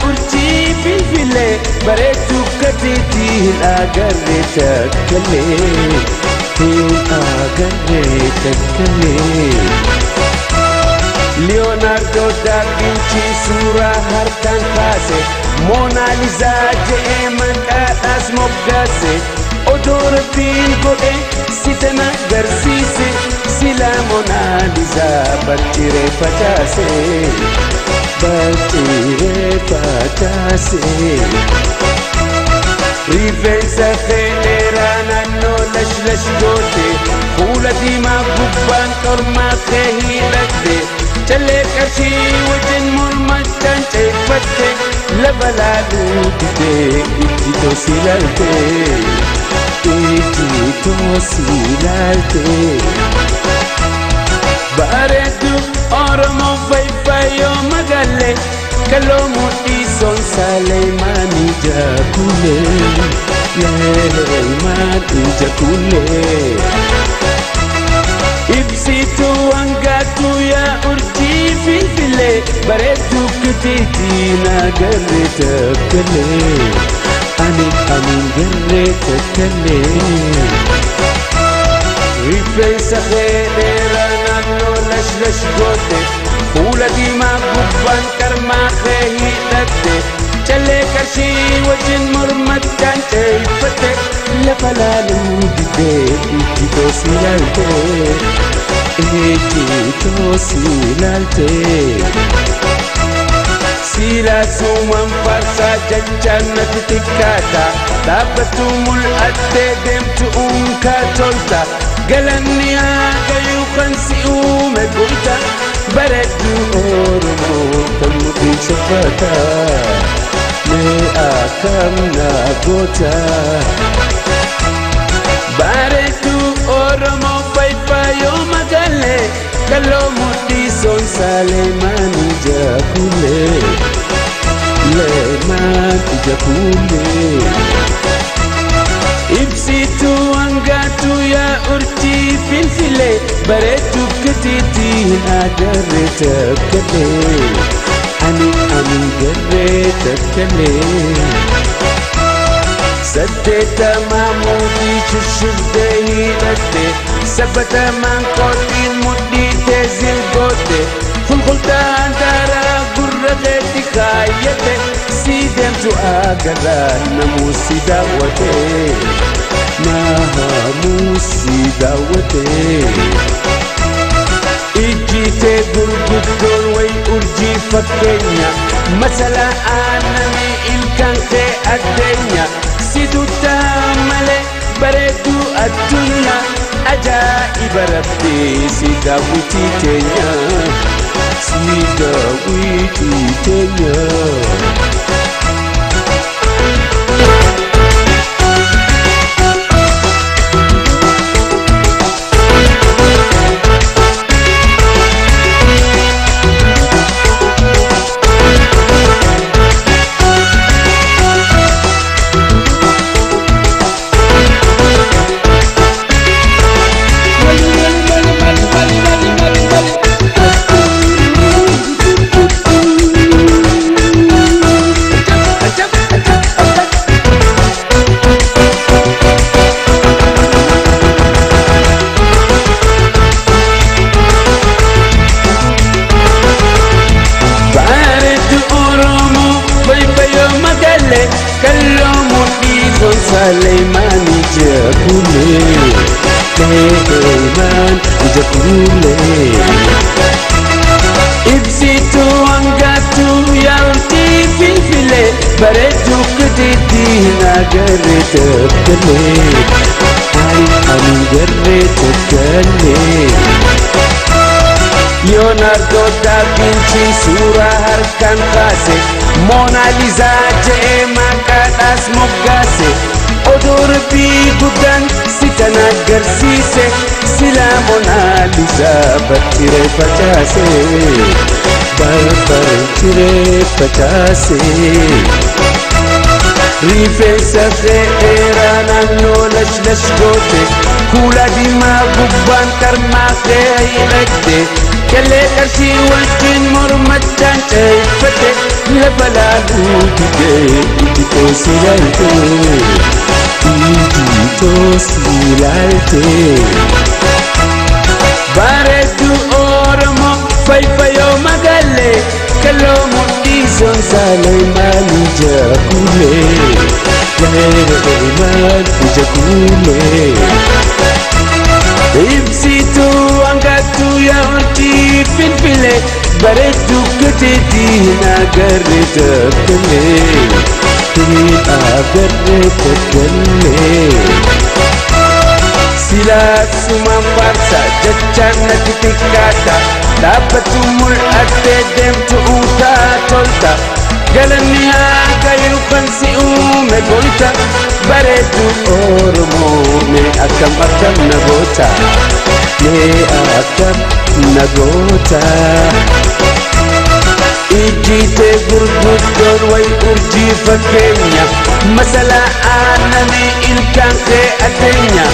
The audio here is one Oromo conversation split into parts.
urjii Finfinnee bareedduu gateetti hin agarre takkalee hin agarre takkalee. Leonardo da Vinci suuraa harkaan kaase Mona Lisa jedhee maqaadhaas moggaase. Odoo rabbiin godhe si tana agarsiise silaa Mona Lisa barciree facaase barciree facaase. Rifeensa dheeraa naannoo lash goote fuula diimaa gubbaan qormaa kee hidhatte callee qarshii wajjin mormachaan ceeffatte lafa laaluu didee ijjitoo si ilaalte ijjitoo si ilaalte. Bareedduu Oromoo fayyoo magaalee kaloo mudhii Saalee maanii jaakulee leemaan jaakulee. Ibsituu hangaatu yaa urjii Finfinnee bareedduu gateetti na agarre takkalee ani garre takkalee. Rifeensa dheeraa naannoo lash goote fuula diimaa gubbaan qarmaa kee hidhatte callee qarshii wajjin mormachaan ceeffatte lafa laaluu didee ijjitoo si ilaalte ijjitoo si ilaalte. Silaasumaan faarsaa jechaan natti xiqqaata dhaabbattuu mul'attee deemtu unkaa tolta galanni haa gayuu kan si uume goota bareedduu Oromoo kan mudhiin soffata mee akkam na goota. Bareedduu Oromoo fayyoo magaalee kaloo mudhii Saalee maanii jaakulee leemaan jaakulee. Ibsituu hangaatu yaa urjii Finfinnee bareedduu gateetti hin agarre takkalee ani garre takkalee. Saddeettamaa mootii shushubdee hidhatte sabbatamaan kootiin mudhii teezil goote fulfultaan daaraa gurra keetti kaayyate si deemtu agarraa namuu si daawwate namuu si daawwate. Ijjitee gurguddoon wayi urjii fakkeenya masalaa aannanii ilkaan kee addeenya si duttaa malee bareedduu addunyaa ajaa'iba rabbii si daawwitii teenya si daawwitii teenya. Kaloo mudhii Saalee maanii jaakulee leemaan jaakulee. Ibsituu hangaatu yaa urjii Finfinnee bareedduu gateetti hin agarre takkalee ani garre takkalee. Leonardo da Vinci suuraa harkaan kaase Mona Lisa jedhee maqaadhaas moggaase. Odoo rabbii guddaan si tana agarsiise silaa Mona Lisa barciree facaase barciree facaase. Rifeensa dheeraa naannoo lash goote fuula diimaa gubbaan qarmaa kee hidhatte callee qarshii wajjin mormachaan ceeffatte lafalalu dide ijito silalte bareedu Oromo fayfayo magalle kallo mudison salay mali jakule mali jakule ibsitu angatu ya onti filfile bareedu keteti nagareta kale agareta kale silat suma farsa jachana titikata dapatumul ate dem tu uta tolta galania gayu fansi ume golta bareedu Oromo me akam nagota me akam nagota ijite gurguddor way urji fakenya masala anani ilkan ke adenya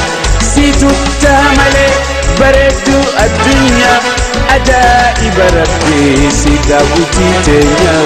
situ tamale bareedu adunya ajaib rabbi sidawiti tenya